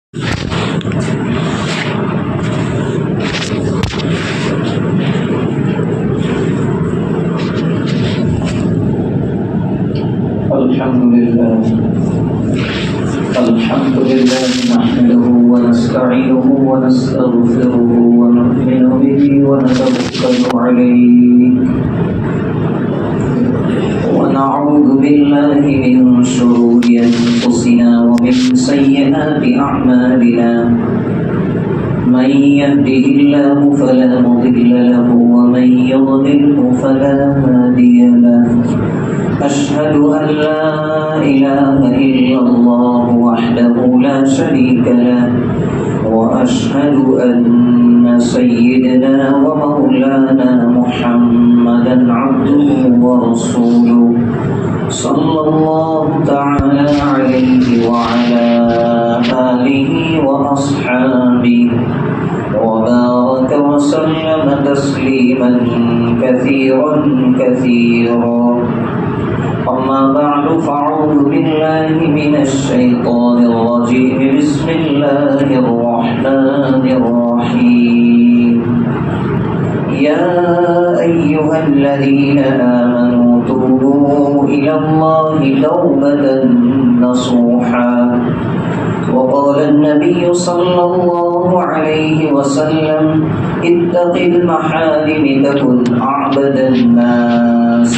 الحمد لله نحمده ونستعينه ونستغفره ونؤمن به ونتوكل عليه ونعوذ بالله من شرور أنفسنا ومن سيئات أعمالنا من يهده الله فلا مضل له ومن يضلله فلا هادي له أشهد أن لا إله إلا الله وحده لا شريك له وأشهد أن سيدنا ومولانا محمدا عبده ورسوله صلى الله تعالى عليه وعلى آله وأصحابه وبارك وسلم تسليما كثيرا كثيرا. أما بعد فأعوذ بالله من الشيطان الرجيم. بسم الله الرحمن الرحيم. يا أيها الذين آمنوا توبوا إلى الله توبة نصوحا. وقال النبي صلى الله عليه وسلم اتق المحارم تكن أعبد الناس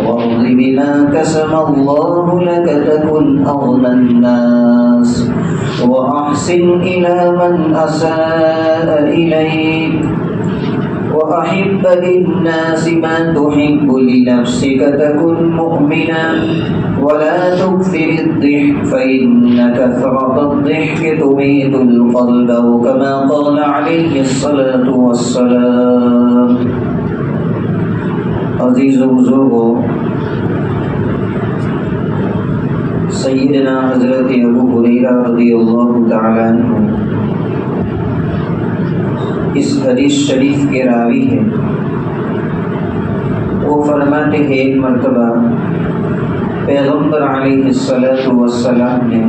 وارض بما كسب الله لك تكن أغنى الناس وأحسن إلى من أساء إليك وأحب للناس ما تحب لنفسك تكن مؤمنا ولا تكثر الضحك فإن كثرة الضحك تميت القلب كما قال عليه الصلاة والسلام. عزیز و بزرگوں، سیدنا حضرت ابو ہریرہ رضی اللہ تعالیٰ عنہ اس حدیث شریف کے راوی ہیں. وہ فرماتے ہیں ایک مرتبہ پیغمبر علیہ السلام نے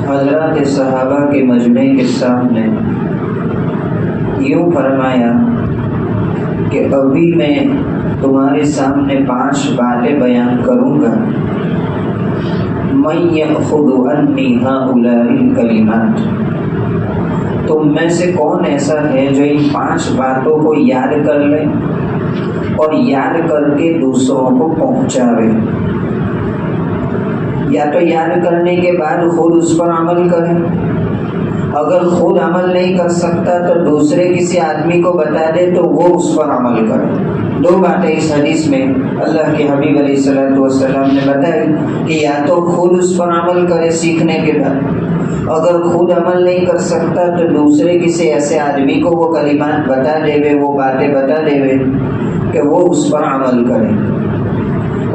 حضرات صحابہ کے مجمع کے سامنے یوں فرمایا کہ ابھی میں تمہارے سامنے 5 باتیں بیان کروں گا. من یأخذ عنی ہؤلاء الکلمات. تم میں سے کون ایسا ہے جو ان 5 باتوں کو یاد کر لے اور یاد کر کے دوسروں کو پہنچاوے، یا تو یاد کرنے کے بعد خود اس پر عمل کرے، اگر خود عمل نہیں کر سکتا تو دوسرے کسی آدمی کو بتا دے تو وہ اس پر عمل کرے. 2 باتیں اس حدیث میں اللہ کے حبیب علیہ السلام نے بتائی کہ یا تو خود اس پر عمل کرے سیکھنے کے بعد، اگر خود عمل نہیں کر سکتا تو دوسرے کسی ایسے آدمی کو وہ کلمات بتا دے، وہ باتیں بتا دے کہ وہ اس پر عمل کرے.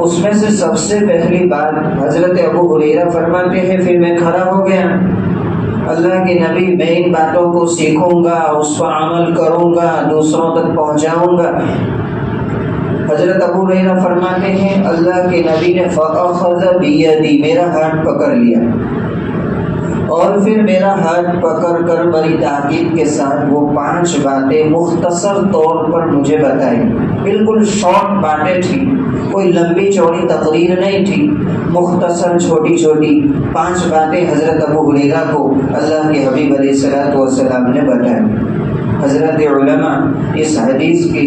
اس میں سے سب سے پہلی بات حضرت ابو ہریرہ فرماتے ہیں پھر میں کھڑا ہو گیا، اللہ کے نبی میں ان باتوں کو سیکھوں گا، اس پر عمل کروں گا، دوسروں تک پہنچاؤں گا. حضرت ابو ہریرہ فرماتے ہیں اللہ کے نبی نے فَأَخَذَ بِيَدِي میرا ہاتھ پکڑ لیا اور پھر میرا ہاتھ پکڑ کر بڑی تاکید کے ساتھ وہ 5 باتیں مختصر طور پر مجھے بتائی. بالکل شارٹ باتیں تھی، کوئی لمبی چوڑی تقریر نہیں تھی، مختصر چھوٹی چھوٹی 5 باتیں حضرت ابو ہریرہ کو اللہ کے حبیب علیہ السلام نے بتائی. حضرت علماء اس حدیث کی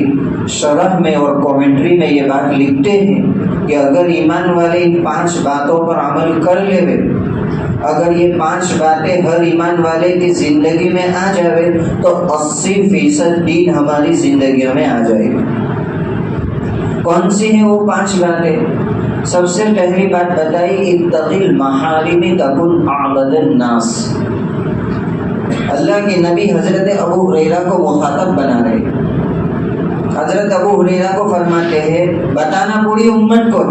شرح میں اور کومنٹری میں یہ بات لکھتے ہیں کہ اگر ایمان والے ان 5 باتوں پر عمل کر لے، اگر یہ 5 باتیں ہر ایمان والے کی زندگی میں آ جائے تو 80% دین ہماری زندگیوں میں آ جائے گا. کون سی ہیں وہ 5 باتیں؟ سب سے پہلی بات بتائی اتق المحارم تکن اعبد الناس. اللہ کے نبی حضرت ابو ہریرہ کو مخاطب بنا رہے. حضرت ابو ہریرہ کو فرماتے ہیں بتانا پوری امت کو،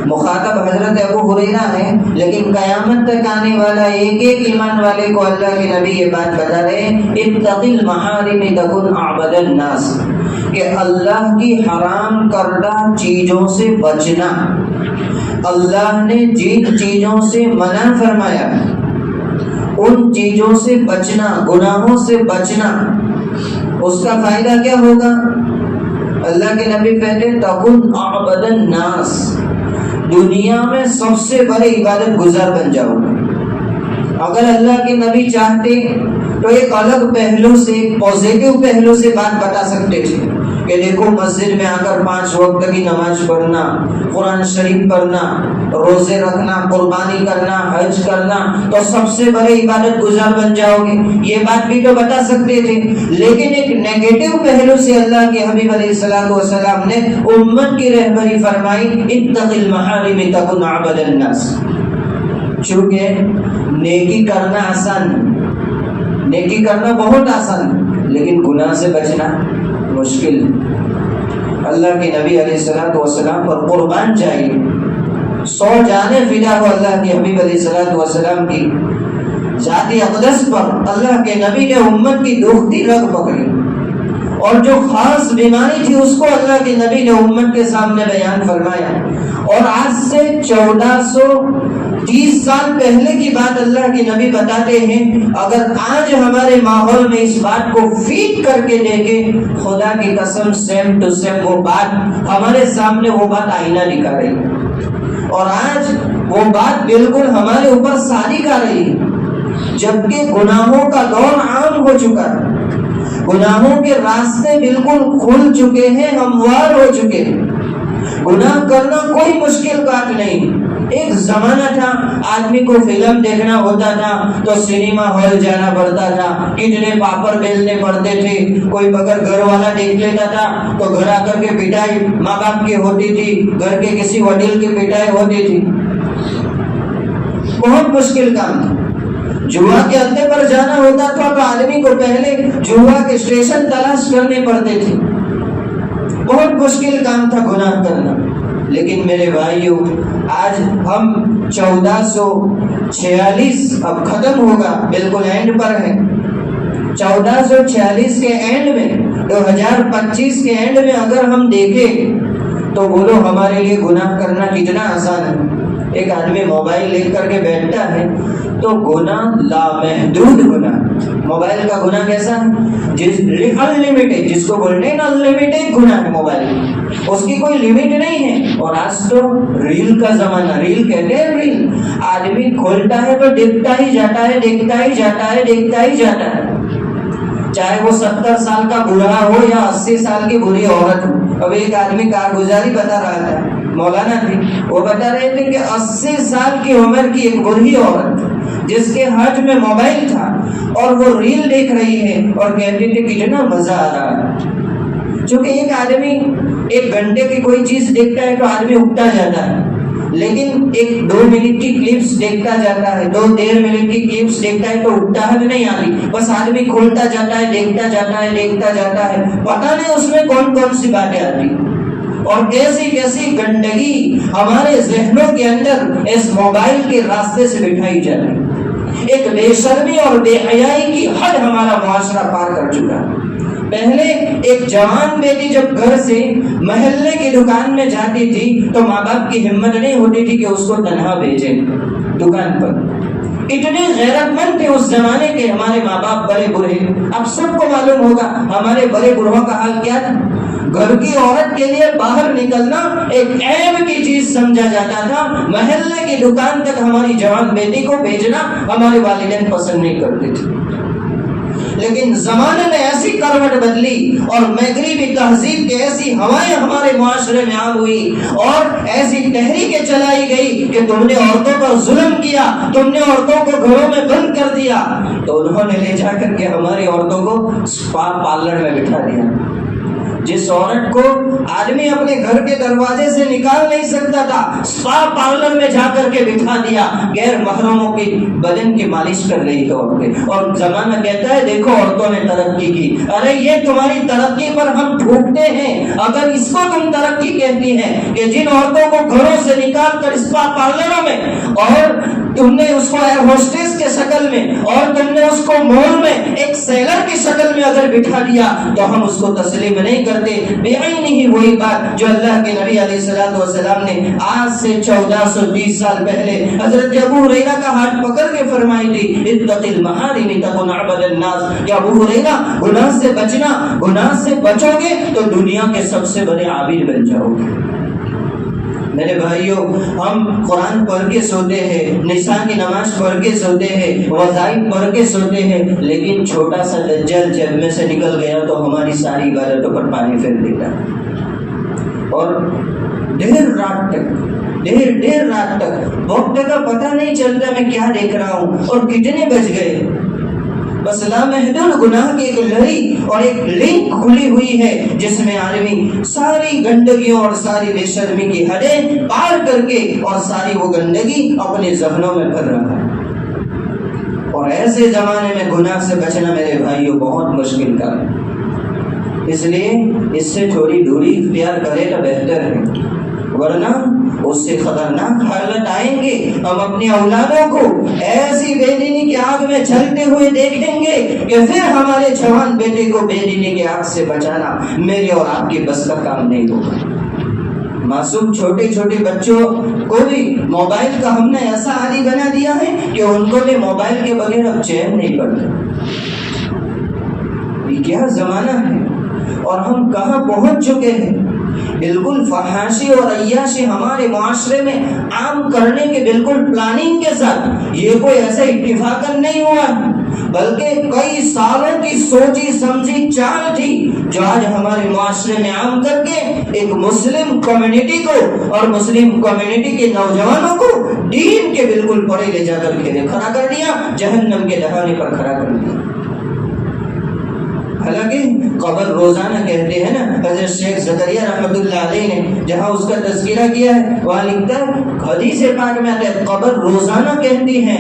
مخاطب حضرت ابو ہریرہ ہیں لیکن قیامت تک آنے والا ایک ایمان والے کو اللہ کے نبی یہ بات بتا رہے ہیں اتق المحارم تکن اعبد الناس، کہ اللہ کی حرام کردہ چیزوں سے بچنا. اللہ نے جن چیزوں سے منع فرمایا ان چیزوں سے بچنا، گناہوں سے بچنا، اس کا فائدہ کیا ہوگا؟ اللہ کے نبی کہتے تکن اعبد الناس، دنیا میں سب سے بڑے عبادت گزار بن جاؤ۔ اگر اللہ کے نبی چاہتے تو ایک الگ پہلو سے، پازیٹو پہلو سے بات بتا سکتے تھے کہ دیکھو مسجد میں آ کر 5 وقت کی نماز پڑھنا، قرآن شریف پڑھنا، روزے رکھنا، قربانی کرنا، حج کرنا تو سب سے بڑے عبادت گزار بن جاؤ گے، یہ بات بھی تو بتا سکتے تھے۔ لیکن ایک نیگیٹو پہلو سے اللہ کے حبیب علیہ الصلوۃ والسلام نے امت کی رہبری فرمائی، اتق المحارم تکن اعبد الناس۔ چونکہ نیکی کرنا آسان، نیکی کرنا بہت آسان، لیکن گناہ سے بچنا مشکل۔ اللہ کے نبی علیہ الصلوۃ والسلام پر قربان چاہیے، 100 جانیں فدا ہو اللہ کے حبیب علیہ الصلوۃ والسلام کی ذات اقدس پر۔ اللہ کے نبی نے امت کی دکھتی رگ پکڑی، اور جو خاص بیماری تھی اس کو اللہ کے نبی نے امت کے سامنے بیان فرمایا۔ اور آج سے 1430 سال پہلے کی بات اللہ کے نبی بتاتے ہیں، اگر آج ہمارے ماحول میں اس بات کو فیٹ کر کے دیکھیں، خدا کی قسم سیم ٹو سیم وہ بات ہمارے سامنے، وہ بات آئینہ دکھا رہی ہے، اور آج وہ بات بالکل ہمارے اوپر صادق آ رہی ہے، جبکہ گناہوں کا دور عام ہو چکا ہے، گناہوں کے راستے بالکل کھل چکے ہیں، ہموار ہو چکے ہیں، گناہ کرنا کوئی مشکل بات نہیں۔ ایک زمانہ تھا آدمی کو فلم دیکھنا ہوتا تھا تو سنیما ہال جانا پڑتا تھا، کتنے پاپڑ بیلنے پڑتے تھے، کوئی بغیر گھر والا دیکھ لیتا تھا تو گھر آ کر کے پٹائی ماں باپ کی ہوتی تھی، گھر کے کسی وڈیل کی پٹائی ہوتی تھی، بہت مشکل کام تھا۔ جوا کے اڈے پر جانا ہوتا تھا تو آدمی کو پہلے جوا کے اسٹیشن تلاش کرنے پڑتے تھے، بہت مشکل کام تھا گناہ کرنا۔ لیکن میرے بھائیوں، آج ہم 1446 اب ختم ہوگا، بالکل اینڈ پر ہے، 1446 کے اینڈ میں، 2025 کے اینڈ میں اگر ہم دیکھیں تو بولو ہمارے لیے گناہ کرنا کتنا آسان ہے۔ ایک آدمی موبائل لے کر کے بیٹھتا ہے تو گناہ لامحدود گناہ، موبائل کا گناہ کیسا؟ انلمیٹڈ، جس کو بولتے ہیں نا انلمیٹڈ گناہ ہے موبائل، اس کی کوئی لمٹ نہیں ہے۔ اور آج تو ریل کا زمانہ، ریل کہتے ہیں ریل، آدمی کھولتا ہے تو دیکھتا ہی جاتا ہے، دیکھتا ہی جاتا ہے، دیکھتا ہی جاتا ہے، چاہے وہ 70 سال کا بوڑھا ہو یا 80 سال کی بوڑھی عورت ہو۔ اب ایک آدمی کارگزاری بتا رہا تھا، مولانا تھی، وہ بتا رہے تھے کہ 80 سال کی عمر کی ایک بوڑھی عورت جس کے ہاتھ میں موبائل تھا اور وہ ریل دیکھ رہی ہے اور کہتے تھے کتنا مزہ آ رہا ہے۔ چونکہ ایک آدمی 1 گھنٹے کی کوئی چیز دیکھتا ہے تو آدمی اٹھتا جاتا ہے، لیکن ایک 2 منٹ کی کلپس دیکھتا جاتا ہے، 2-1.5 منٹ کی کلپس دیکھتا ہے تو اٹھتا ہے نہیں آتی، بس آدمی کھولتا جاتا ہے، دیکھتا جاتا ہے، دیکھتا جاتا ہے، پتہ نہیں اس میں کون کون سی باتیں آتی، اور کیسی کیسی گندگی ہمارے ذہنوں کے اندر اس موبائل کے راستے سے بٹھائی جا رہی ہے۔ ایک بے شرمی اور بے حیائی کی حد ہمارا معاشرہ پار کر چکا ہے۔ پہلے ایک جوان بیٹی جب گھر سے محلے کی دکان میں جاتی تھی تو ماں باپ کی ہمت نہیں ہوتی تھی کہ اس کو تنہا بھیجیں دکان پر، اتنے غیرت مند تھے اس زمانے کے ہمارے ماں باپ، بڑے بوڑھے۔ اب سب کو معلوم ہوگا ہمارے بڑے بوڑھوں کا حال کیا تھا، گھر کی عورت کے لیے باہر نکلنا ایک عیب کی چیز سمجھا جاتا تھا، محلے کی دکان تک ہماری جوان بیٹی کو بھیجنا ہمارے والدین پسند نہیں کرتے تھے۔ لیکن زمانے نے ایسی کروٹ بدلی اور مغربی تہذیب کی ایسی ہوائیں ہمارے معاشرے میں عام ہوئی اور ایسی تحریکیں چلائی گئی کہ تم نے عورتوں پر ظلم کیا، تم نے عورتوں کو گھروں میں بند کر دیا، تو انہوں نے لے جا کر کے ہماری عورتوں کو سپا پارلر میں بٹھا دیا۔ جس عورت کو آدمی اپنے گھر کے دروازے سے نکال نہیں سکتا تھا، سپا پارلر میں جا کر کے بٹھا دیا، غیر محرموں کی بدن کی مالش کر رہی ہے عورتیں، اور زمانہ کہتا ہے دیکھو عورتوں نے ترقی کی۔ ارے یہ تمہاری ترقی پر ہم ٹھوکتے ہیں اگر اس کو تم ترقی کہتی ہیں کہ جن عورتوں کو گھروں سے نکال کر سپا پارلروں میں، اور تم نے اس کو ایئر ہوسٹس کے شکل میں، اور تم نے اس کو مال میں ایک سیلر کی شکل میں اگر بٹھا دیا تو ہم اس کو تسلیم نہیں کرتے. بعین ہی وہی بات جو اللہ کے نبی علیہ الصلوۃ والسلام نے آج سے 1420 سال پہلے حضرت ابو ہریرہ کا ہاتھ پکڑ کے فرمائی تھی، اتق المحارم تکن عبد الناس. یا ابو ہریرہ گناہ سے بچنا، گناہ سے بچو گے تو دنیا کے سب سے بڑے عابد بن جاؤ گے. میرے بھائیوں، ہم قرآن پڑھ کے سوتے ہیں، نساء کی نماز پڑھ کے سوتے ہیں، وظائف پڑھ کے سوتے ہیں، لیکن چھوٹا سا دجال جب میں سے نکل گیا تو ہماری ساری عبادتوں پر پانی پھیر دیتا ہے. اور دیر رات تک وقت کا پتہ نہیں چلتا میں کیا دیکھ رہا ہوں اور کتنے بج گئے. بس لامحدود گناہ کی ایک لڑی اور ایک لنک کھلی ہوئی ہے جس میں آدمی ساری گندگیوں اور ساری بے شرمی کی حدیں پار کر کے اور ساری وہ گندگی اپنے ذہنوں میں بھر رہا ہے. اور ایسے زمانے میں گناہ سے بچنا میرے بھائیوں بہت مشکل کام ہے. اس لیے اس سے تھوڑی دوری اختیار کرے تو بہتر ہے، ورنہ اس سے خطرناک حالت آئیں گے. ہم اپنی اولادوں کو ایسی بے دینی کی آگ میں جلتے ہوئے دیکھیں گے کہ پھر ہمارے جوان بیٹے کو بے دینی کی آگ سے بچانا میرے اور آپ کے بس کا کام نہیں ہوگا. معصوم چھوٹے بچوں کو بھی موبائل کا ہم نے ایسا عادی بنا دیا ہے کہ ان کو بھی موبائل کے بغیر اب چین نہیں پڑتا. یہ کیا زمانہ ہے اور ہم کہاں پہنچ چکے ہیں. بالکل فحاشی اور عیاشی ہمارے معاشرے میں عام کرنے کے بالکل پلاننگ کے ساتھ. یہ کوئی ایسا اتفاقاً نہیں ہوا بلکہ کئی سالوں کی سوچی سمجھی چال تھی جو آج ہمارے معاشرے میں عام کر کے ایک مسلم کمیونٹی کو اور مسلم کمیونٹی کے نوجوانوں کو دین کے بالکل پرے لے جا کر کھڑا کر دیا، جہنم کے دہانے پر کھڑا کر دیا. حالانکہ قبر روزانہ کہتے ہیں نا. حضرت شیخ زکریا رحمۃ اللہ علیہ نے جہاں اس کا تذکرہ کیا ہے وہاں لکھتا ہے، حدیث پاک میں آتا ہے قبر روزانہ کہتی ہے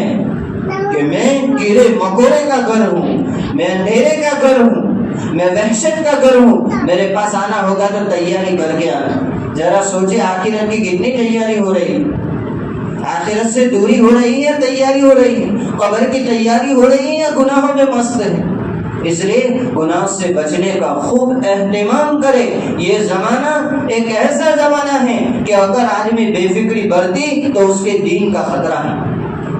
کہ میں کیڑے مکوڑے کا گھر ہوں، میں اندھیرے کا گھر ہوں، میں وحشت کا گھر ہوں، میرے پاس آنا ہوگا تو تیاری کر کے آنا. ذرا سوچے آخرت کی کتنی تیاری ہو رہی ہے. آخرت سے دوری ہو رہی ہے، تیاری ہو رہی ہے. قبر کی تیاری ہو رہی ہے یا گناہوں میں مست ہے. اس لیے گناہ سے بچنے کا خوب اہتمام کرے. یہ زمانہ ایک ایسا زمانہ ہے کہ اگر آدمی بے فکری برتی تو اس کے دین کا خطرہ ہے،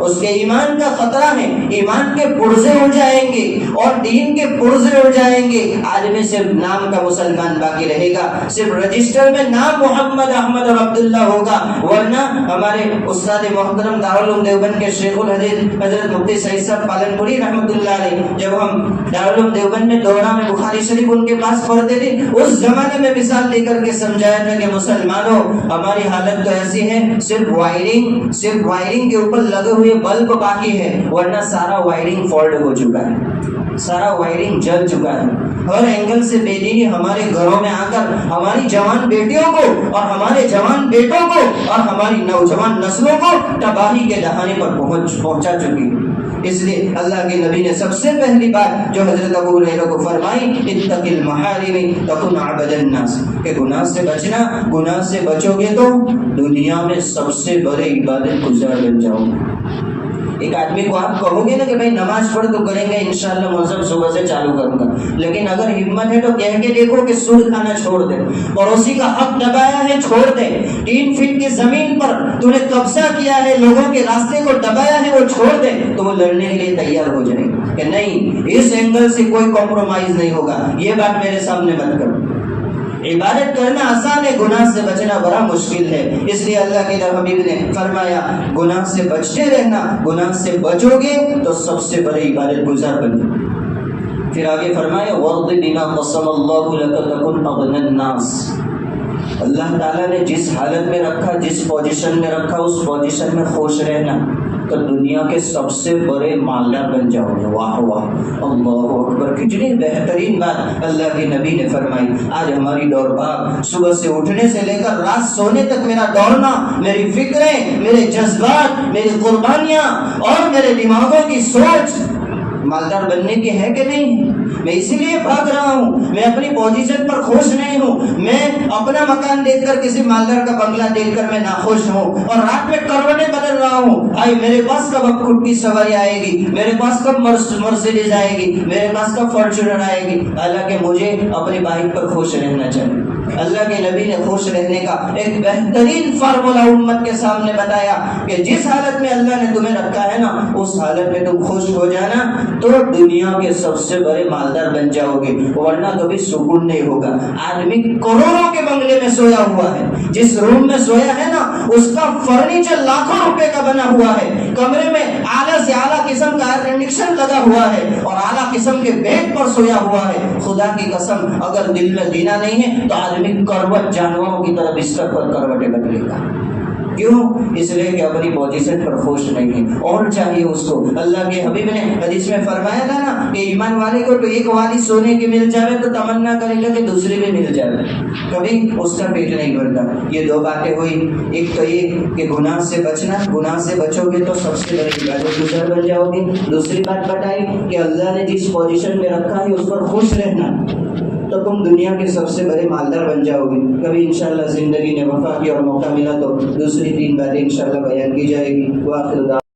اس کے ایمان کا خطرہ ہے. ایمان کے پرزے اڑ جائیں گے اور دین کے پرزے اڑ جائیں گے. آدمی صرف نام کا مسلمان باقی رہے گا، صرف رجسٹر میں نام محمد احمد اور عبداللہ ہوگا. ورنہ ہمارے استاد محترم دارالعلوم دیوبند کے شیخ الحدیث حضرت مفتی سعید صاحب پالنپوری رحمۃ اللہ علیہ، جب ہم دارالعلوم دیوبند میں دورہ میں بخاری شریف ان کے پاس پڑھتے تھے، اس زمانے میں مثال دے کر کے سمجھایا تھا کہ مسلمانوں ہماری حالت تو ایسی ہے، صرف وائرنگ کے اوپر لگے ہوئے بلب باقی ہے، ورنہ سارا وائرنگ فالٹ ہو چکا ہے، سارا وائرنگ جل چکا ہے. ہر اینگل سے بے دینی ہمارے گھروں میں آ کر ہماری جوان بیٹیوں کو اور ہمارے جوان بیٹوں کو اور ہماری نوجوان نسلوں کو تباہی کے دہانے پر پہنچا چکی ہے. اس لیے اللہ کے نبی نے سب سے پہلی بات جو حضرت ابو ہریرہ کو فرمائی، اتق المحارم تکن عبد الناس، کہ گناہ سے بچنا، گناہ سے بچو گے تو دنیا میں سب سے بڑے عبادت گزار بن جاؤ گے. ایک آدمی کو آپ کہو گے نا کہ بھائی نماز پڑھ تو کریں گے انشاءاللہ مذہب صبح سے چالو کروں گا، لیکن اگر ہمت ہے تو کہہ کے دیکھو کہ سود کھانا چھوڑ دے، پڑوسی کا حق دبایا ہے چھوڑ دے، 3 فٹ کی زمین پر تو نے قبضہ کیا ہے، لوگوں کے راستے کو دبایا ہے وہ چھوڑ دے، تو وہ لڑنے کے لیے تیار ہو جائے کہ نہیں اس اینگل سے کوئی کمپرومائز نہیں ہوگا. یہ بات میرے سامنے مت کرو. عبادت کرنا آسان ہے، گناہ سے بچنا بڑا مشکل ہے. اس لیے اللہ کے حبیب نے فرمایا گناہ سے بچتے رہنا، گناہ سے بچو گے تو سب سے بڑی عبادت گزار بنو. پھر آگے فرمایا وَرْضِ بِمَا قَسَمَ اللَّهُ لَكَ تَكُنْ أَغْنَى النَّاسِ. اللہ تعالیٰ نے جس حالت میں رکھا، جس پوزیشن میں رکھا، اس پوزیشن میں خوش رہنا تو دنیا کے سب سے بڑے مالدار بن جاؤ گے. واہ واہ، اللہ اکبر، کتنی بہترین بات اللہ کے نبی نے فرمائی. آج ہماری دوڑ بھاگ، صبح سے اٹھنے سے لے کر رات سونے تک میرا دوڑنا، میری فکریں، میرے جذبات، میری قربانیاں اور میرے دماغوں کی سوچ مالدار بننے کی ہے کہ نہیں؟ میں اسی لیے بھاگ رہا ہوں، میں اپنی پوزیشن پر خوش نہیں ہوں، میں اپنا مکان دیکھ کر کسی مالدار کا بنگلہ دیکھ کر میں ناخوش ہوں، اور رات میں کروٹیں بدل رہا ہوں، بھائی میرے پاس کب اب خود کی سواری آئے گی، میرے پاس کب مرسیڈیز آئے گی، میرے پاس کب فارچونر آئے گی۔ حالانکہ مجھے اپنی بائک پر خوش رہنا چاہیے۔ اللہ کے نبی نے خوش رہنے کا ایک بہترین فارمولہ امت کے سامنے بتایا کہ جس حالت میں اللہ نے تمہیں رکھا ہے نا، اس حالت میں تم خوش ہو جانا تو دنیا کے سب سے بڑے مالدار بن جاؤ گے، ورنہ کبھی سکون نہیں ہوگا۔ آدمی کروڑوں کے بنگلے میں سویا ہوا ہے، جس روم میں سویا ہے نا اس کا فرنیچر لاکھوں روپے کا بنا ہوا ہے، کمرے میں اعلیٰ سے اعلیٰ قسم کا ایئر کنڈیشن لگا ہوا ہے اور اعلیٰ قسم کے بیڈ پر سویا ہوا ہے۔ خدا کی قسم اگر دل میں دینا نہیں ہے تو آدمی کروٹ جانوروں کی طرح بستر پر کروٹیں بدلے گا۔ کیوں؟ اس لیے کہ اپنی پوزیشن پر خوش نہیں ہے اور چاہیے اس کو۔ اللہ کے حبیب نے حدیث میں فرمایا تھا نا کہ ایمان والے کو تو ایک والی سونے کی مل جائے تو تمنا کرے گا کہ دوسری بھی مل جائے، کبھی اس کا پیٹ نہیں بھرتا۔ یہ دو باتیں ہوئی، ایک تو یہ کہ گناہ سے بچنا، گناہ سے بچو گے تو سب سے بڑی عبادت گزار بن جاؤ گے۔ دوسری بات بتائی کہ اللہ نے جس پوزیشن میں رکھا ہے اس پر خوش رہنا تو تم دنیا کے سب سے بڑے مالدار بن جاؤ گے۔ کبھی انشاءاللہ زندگی نے وفا کی اور موقع ملا تو دوسری 3 باتیں انشاءاللہ بیان کی جائے گی۔ وآخر